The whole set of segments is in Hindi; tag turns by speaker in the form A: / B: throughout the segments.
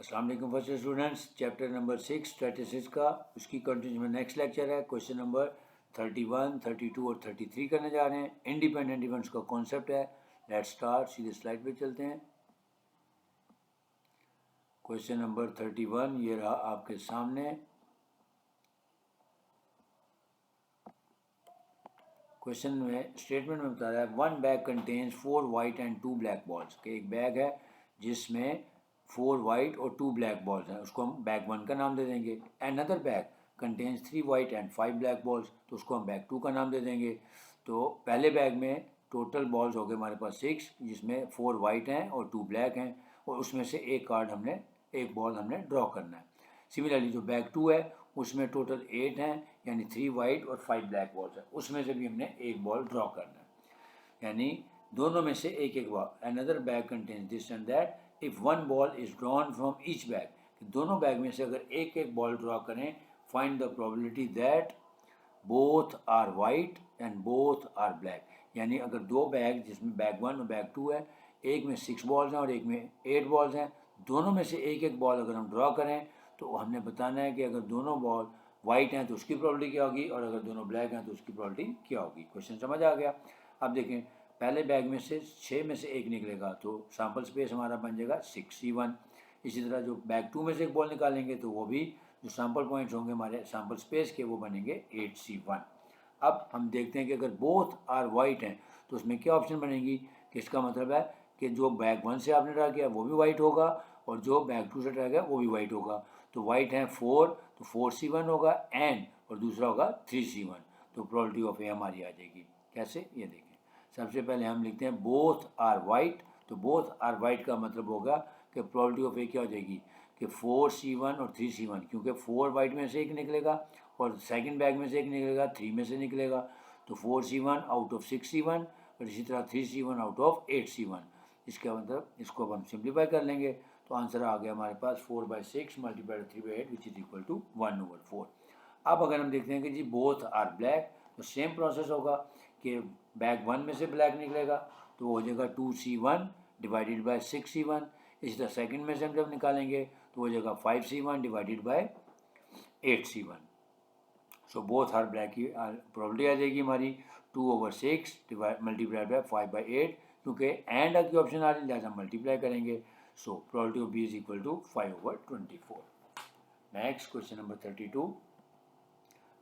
A: अस्सलाम वालेकुम first students, chapter number 6 statistics का उसकी कंटिन्यू में नेक्स्ट लेक्चर है। क्वेश्चन नंबर 31, 32 और 33 करने जा रहे हैं। इंडिपेंडेंट इवेंट्स का कॉन्सेप्ट है। लेट्स स्टार्ट, सीधे स्लाइड पे चलते हैं। क्वेश्चन नंबर 31 ये रहा आपके सामने। क्वेश्चन में स्टेटमेंट में बता रहा है one bag contains 4 white and 2 black balls. के एक बैग है जिसमें 4 वाइट और 2 ब्लैक बॉल्स हैं, उसको हम बैग 1 का नाम दे देंगे। Another bag contains 3 white and 5 black balls, तो उसको हम बैग 2 का नाम दे देंगे। तो पहले बैग में टोटल बॉल्स हो गए हमारे पास 6, जिसमें 4 वाइट हैं और 2 ब्लैक हैं, और उसमें से एक बॉल हमने ड्रॉ करना है। सिमिलरली जो बैग 2 है उसमें टोटल 8 हैं, यानी 3 वाइट और 5 ब्लैक बॉल्स हैं, उसमें से भी हमने एक बॉल ड्रॉ करना है। यानी दोनों में से एक एक ball. Another bag contains this and that if one ball is drawn from each bag. दोनों बैग में से अगर एक एक बॉल ड्रॉ करें, find the probability that both are white and both are black. यानी अगर दो बैग जिसमें बैग 1 और बैग 2 है, एक में 6 बॉल्स हैं और एक में 8 बॉल्स हैं, दोनों में से एक एक बॉल अगर हम ड्रॉ करें तो हमने बताना है कि अगर दोनों बॉल वाइट हैं तो उसकी प्रोबेबिलिटी क्या होगी, और अगर दोनों ब्लैक हैं तो उसकी प्रोबेबिलिटी क्या होगी। क्वेश्चन समझ आ गया। अब देखें, पहले बैग में से 6 में से एक निकलेगा तो सैम्पल स्पेस हमारा बन जाएगा 6C1। इसी तरह जो बैग 2 में से एक बॉल निकालेंगे तो वो भी जो सैम्पल पॉइंट्स होंगे हमारे सैम्पल स्पेस के, वो बनेंगे 8C1। अब हम देखते हैं कि अगर बोथ आर वाइट हैं तो उसमें क्या ऑप्शन बनेगी, कि इसका मतलब है कि जो बैग 1 से आपने ड्रा किया वो भी वाइट होगा और जो बैग 2 से ड्रा किया वो भी वाइट होगा। तो वाइट है 4, तो 4C1 होगा, एंड और दूसरा होगा 3C1। तो प्रोबेबिलिटी ऑफ ए हमारी आ जाएगी। कैसे, ये देखें। सबसे पहले हम लिखते हैं बोथ आर वाइट। तो बोथ आर वाइट का मतलब होगा कि प्रोबेबिलिटी ऑफ ए क्या हो जाएगी कि 4C1 और 3C1, क्योंकि 4 वाइट में से एक निकलेगा और सेकंड बैग में से एक निकलेगा, 3 में से निकलेगा। तो 4C1 आउट ऑफ 6C1 और इसी तरह 3C1 आउट ऑफ 8C1। इसका मतलब इसको अब हम सिंप्लीफाई कर लेंगे तो आंसर आ गया हमारे पास 4/6 multiplied 3/8 which is equal to 1/4। अब अगर हम देखते हैं कि जी बोथ आर ब्लैक, तो सेम प्रोसेस होगा कि बैग 1 में से ब्लैक निकलेगा तो वो हो जाएगा 2C1 डिवाइडेड बाय 6C1। इसी तरह सेकंड में से हम जब निकालेंगे तो हो जाएगा 5C1 divided by 8C1। So both are black की प्रोबेबिलिटी आ जाएगी हमारी 2/6 मल्टीप्लाइड बाय 5/8, क्योंकि एंड की ऑप्शन आ रही है लिहाजा मल्टीप्लाई करेंगे। So probability of B is equal to 5/24। Next question number 32।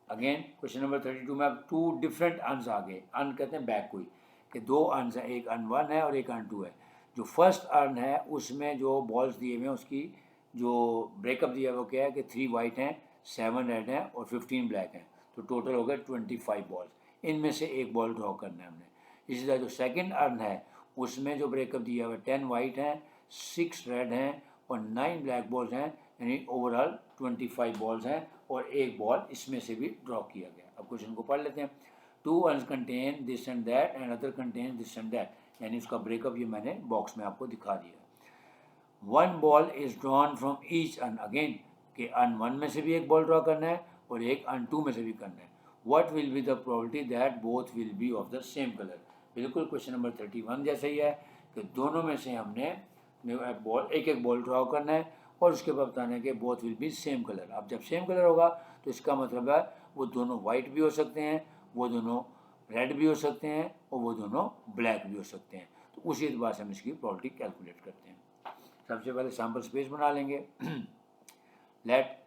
A: Again question number 32 में अब 2 डिफरेंट अर्न्स आ गए। अर्न कहते हैं बैग कोई, कि 2 अर्न्स हैं, एक अर्न 1 है और एक अर्न 2 है। जो फर्स्ट अर्न है उसमें जो बॉल्स दिए हुए हैं उसकी जो ब्रेकअप दिया हुआ वो क्या है कि 3 वाइट हैं, 7 रेड हैं और 15 ब्लैक हैं। तो टोटल हो गए 25 बॉल्स। इनमें से एक बॉल ड्रॉ करना है हमने। इसी तरह जो सेकंड अर्न है उसमें जो ब्रेकअप दिया हुआ है 10 वाइट हैं, 6 रेड हैं और 9 ब्लैक बॉल्स हैं, यानी ओवरऑल 25 बॉल्स हैं और एक बॉल इसमें से भी ड्रॉ किया गया। अब क्वेश्चन को पढ़ लेते हैं। 2 earns contain this and that and other contain this and that, यानी उसका ब्रेकअप ये मैंने बॉक्स में आपको दिखा दिया। 1 ball is drawn from each earn. Again कि अर्न 1 में से भी एक बॉल ड्रॉ करना है और एक अर्न 2 में से भी करना है। What will be the probability that both will B of the same colour. बिल्कुल क्वेश्चन नंबर 31 जैसा ही है कि दोनों में से हमने एक एक बॉल ड्रॉ करना है और उसके बाद बताना है कि both will B same colour. अब जब सेम कलर होगा तो इसका मतलब है वो दोनों वाइट भी हो सकते हैं, वो दोनों रेड भी हो सकते हैं और वो दोनों ब्लैक भी हो सकते हैं। तो उसी एतबार से हम इसकी प्रोबेबिलिटी कैलकुलेट करते हैं। सबसे पहले सैम्पल स्पेस बना लेंगे। Let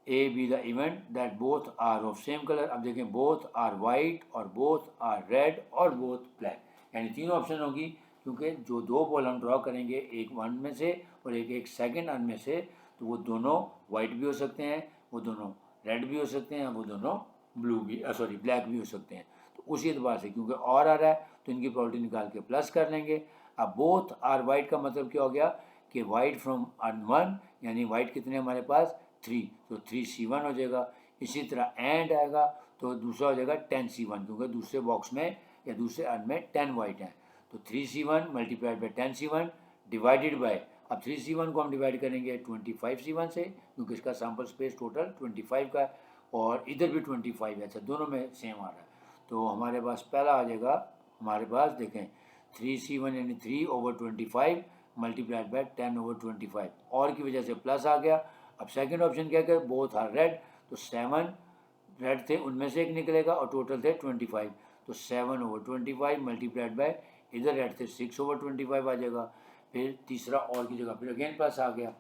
A: A be the event that both are of same colour. अब देखें, बोथ आर वाइट और बोथ आर रेड और बोथ ब्लैक, यानी तीनों ऑप्शन होगी, क्योंकि जो 2 बॉल हम ड्रॉ करेंगे, एक 1 में से और एक सेकंड अर्न में से, तो वो दोनों वाइट भी हो सकते हैं, वो दोनों रेड भी हो सकते हैं, वो दोनों ब्लैक भी हो सकते हैं। तो उसी एतबार से क्योंकि और आ रहा है तो इनकी प्रोबेबिलिटी निकाल के प्लस कर लेंगे। अब बोथ आर वाइट का मतलब क्या हो गया कि वाइट फ्रॉम अर्न 1, यानी वाइट कितने हमारे पास 3, तो 3C1 हो जाएगा। इसी तरह एंड आएगा तो दूसरा हो जाएगा 10C1, क्योंकि दूसरे बॉक्स में या दूसरे अर्न में 10 वाइट हैं। तो 3C1 multiplied by 10C1 divided by, अब 3C1 को हम डिवाइड करेंगे 25C1 से, क्योंकि इसका सैम्पल स्पेस टोटल 25 का है और इधर भी 25 है। अच्छा, दोनों में सेम आ रहा है। तो हमारे पास पहला आ जाएगा, हमारे पास देखें 3C1 यानी 3/25 मल्टीप्लाइड बाय 10/25, और की वजह से प्लस आ गया। अब सेकंड ऑप्शन क्या है, बोथ आर रेड, तो 7 रेड थे उनमें से एक निकलेगा और टोटल थे 25, तो 7/25 मल्टीप्लाइड बाय, इधर रेड थे 6/25 आ जाएगा। फिर तीसरा और की जगह फिर अगेन प्लस आ गया।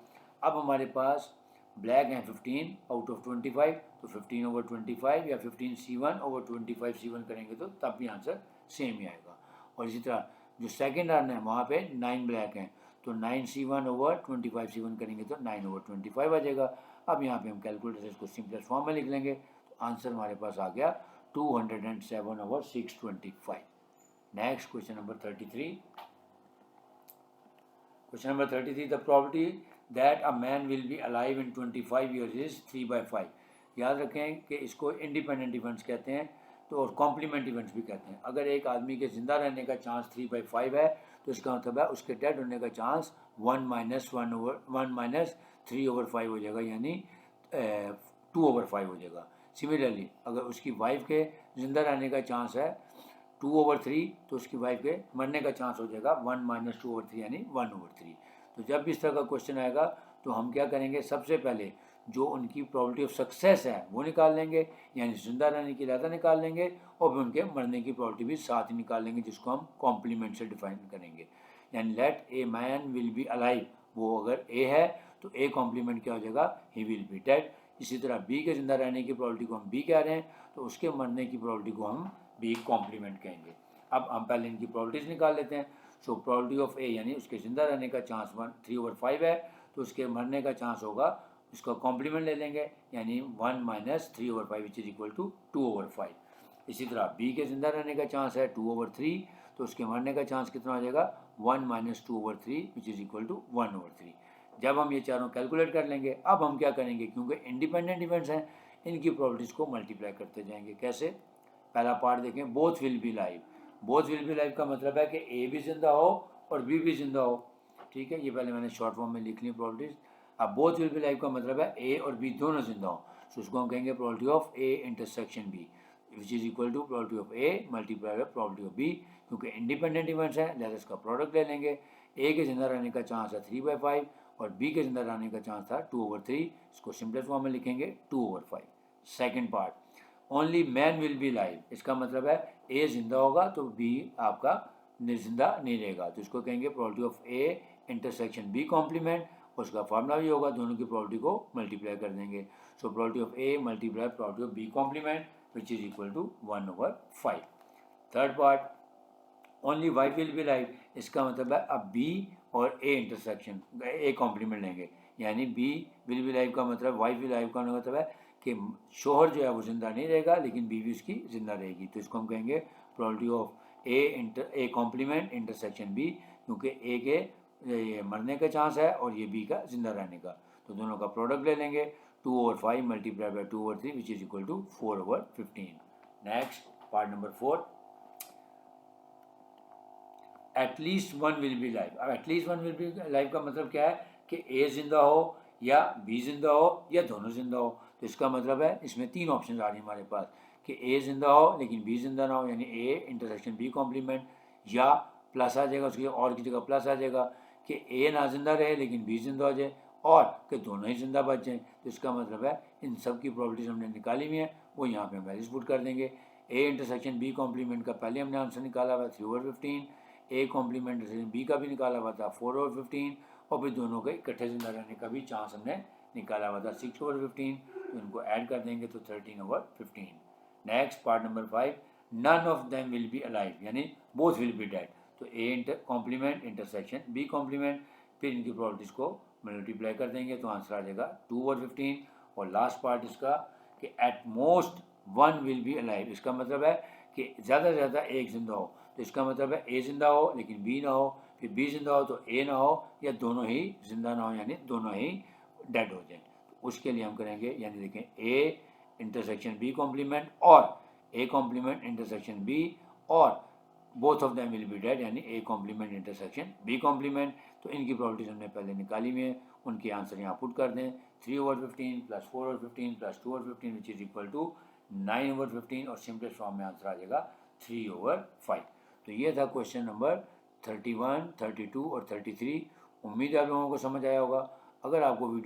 A: अब हमारे पास ब्लैक हैं 15 आउट ऑफ 25, तो 15/25 या 15C1/25 C1 करेंगे तो तब भी आंसर सेम ही आएगा। और इसी तरह जो सेकेंड रन है वहाँ पे 9 ब्लैक हैं, तो 9C1/25 C1 करेंगे तो 9/25 आ जाएगा। अब यहाँ पे हम कैलकुलेटर से इसको सिंपलेस्ट फॉर्म में लिख लेंगे, तो आंसर हमारे पास आ गया 207/625। Next question number 33। Question number 33, the probability that a man will be alive in 25 years is 3/5। याद रखें कि इसको इंडिपेंडेंट इवेंट्स कहते हैं, तो और कॉम्प्लीमेंट इवेंट्स भी कहते हैं। अगर एक आदमी के ज़िंदा रहने का चांस 3/5 है, तो इसका मतलब है उसके डेड होने का चांस 1-3/5 हो जाएगा, यानी 2/5 हो जाएगा। सिमिलरली अगर उसकी वाइफ के ज़िंदा रहने का चांस है 2/3, तो उसकी वाइफ के मरने का चांस हो जाएगा 1-2/3 यानी 1/3। तो जब भी इस तरह का क्वेश्चन आएगा तो हम क्या करेंगे, सबसे पहले जो उनकी प्रोबेबिलिटी ऑफ सक्सेस है वो निकाल लेंगे, यानी जिंदा रहने की ज़्यादा निकाल लेंगे, और फिर उनके मरने की प्रोबेबिलिटी भी साथ ही निकाल लेंगे, जिसको हम कॉम्प्लीमेंट से डिफाइन करेंगे। यानी let A man will be alive, वो अगर ए है तो ए कॉम्प्लीमेंट क्या हो जाएगा, ही विल बी डेड। इसी तरह बी के ज़िंदा रहने की प्रोबेबिलिटी को हम बी कह रहे हैं, तो उसके मरने की प्रोबेबिलिटी को हम बी कॉम्प्लीमेंट कहेंगे। अब हम पहले इनकी प्रोबेबिलिटीज निकाल लेते हैं। सो प्रोबेबिलिटी ऑफ ए यानी उसके ज़िंदा रहने का चांस 3/5 है, तो उसके मरने का चांस होगा, उसका कॉम्प्लीमेंट ले लेंगे, यानी 1-3/5 विच इज इक्वल टू 2/5। इसी तरह बी के ज़िंदा रहने का चांस है 2/3, तो उसके मरने का चांस कितना हो जाएगा, 1-2/3 विच इज इक्वल टू 1/3। जब हम ये चारों कैलकुलेट कर लेंगे, अब हम क्या करेंगे, क्योंकि इंडिपेंडेंट इवेंट्स हैं, इनकी प्रोबेबिलिटीज़ को मल्टीप्लाई करते जाएंगे। कैसे, पहला पार्ट देखें, both will be live. Both will be live का मतलब है कि ए भी जिंदा हो और बी भी जिंदा हो, ठीक है, ये पहले मैंने शॉर्ट फॉर्म में लिख ली प्रोबेबिलिटीज। अब बोथ विल बी लाइव का मतलब है ए और बी दोनों जिंदा हो, तो उसको हम कहेंगे probability of A intersection B which is equal to probability of A multiply by probability of B. क्योंकि इंडिपेंडेंट इवेंट्स हैं, लिहाजा इसका प्रोडक्ट ले लेंगे। ए के जिंदा रहने का चांस है 3/5 और बी के जिंदा रहने का चांस था 2/3, इसको सिंपलेस्ट फॉर्म में लिखेंगे 2/5। Second part, only man will be live, इसका मतलब है ए जिंदा होगा तो बी आपका जिंदा नहीं रहेगा, तो इसको कहेंगे probability of A intersection B complement, उसका फार्मूला भी होगा, दोनों की प्रोबेबिलिटी को मल्टीप्लाई कर देंगे। So probability of A multiply probability of B complement which is equal to 1/5। Third part, only wife will be live, इसका मतलब है अब बी और ए इंटरसेक्शन ए कॉम्प्लीमेंट लेंगे, यानी बी विल बी लाइव का मतलब वाइफ विल लाइव का मतलब है कि शोहर जो है वो जिंदा नहीं रहेगा, लेकिन बीवी उसकी जिंदा रहेगी, तो इसको हम कहेंगे probability of A complement intersection B, क्योंकि ए के ये मरने का चांस है और ये बी का जिंदा रहने का, तो दोनों का प्रोडक्ट ले लेंगे 2/5 multiply by 2/3 which is equal to 4/15। Next part number 4, at least one will be live. अब at least one will be live का मतलब क्या है कि ए जिंदा हो या बी जिंदा हो या दोनों जिंदा हो, तो इसका मतलब है इसमें तीन ऑप्शन आ रही हैं हमारे पास कि ए जिंदा हो लेकिन बी जिंदा ना हो, यानी ए इंटरसेक्शन बी कॉम्प्लीमेंट, या प्लस आ जाएगा उसकी और की जगह प्लस आ जाएगा कि ए ना जिंदा रहे लेकिन बी जिंदा हो जाए, और कि दोनों ही जिंदा बच जाएँ, तो इसका मतलब है इन सब की प्रॉपर्टीज हमने निकाली हुई हैं, वो यहाँ पे हम वैल्यूज पुट कर देंगे। ए इंटरसेक्शन बी कॉम्प्लीमेंट का पहले हमने आंसर निकाला हुआ 3/15, ए कॉम्प्लीमेंट बी का भी निकाला हुआ था 4/15, और फिर दोनों के इकट्ठे जिंदा रहने का भी चांस हमने निकाला हुआ था 6/15, तो इनको ऐड कर देंगे तो 13/15। Next part number 5, none of them will be alive, यानी बोथ विल बी डेड, तो A complement intersection B complement, फिर इनकी प्रॉपर्टीज को मल्टीप्लाई कर देंगे तो आंसर आ जाएगा 2/15। और लास्ट पार्ट इसका कि at most one will be alive, इसका मतलब है कि ज़्यादा से ज़्यादा एक जिंदा हो, तो इसका मतलब है ए जिंदा हो लेकिन बी ना हो, फिर बी जिंदा हो तो ए ना हो, या दोनों ही जिंदा ना हो यानी दोनों ही डेड हो जाए, तो उसके लिए हम करेंगे, यानी देखें ए इंटरसेक्शन बी कॉम्प्लीमेंट और ए कॉम्प्लीमेंट इंटरसेक्शन बी, और both of them will be dead, यानी A complement intersection B complement, तो इनकी प्रॉपर्टीज हमने पहले निकाली हुई है, उनके आंसर यहाँ पुट कर दें 3/15 plus 4/15 plus 2/15 which is equal to 9/15, और सिंपलेस्ट फॉर्म में आंसर आ जाएगा 3/5। तो ये था क्वेश्चन नंबर 31, 32 और 33। उम्मीद है आप लोगों को समझ आया होगा। अगर आपको वीडियो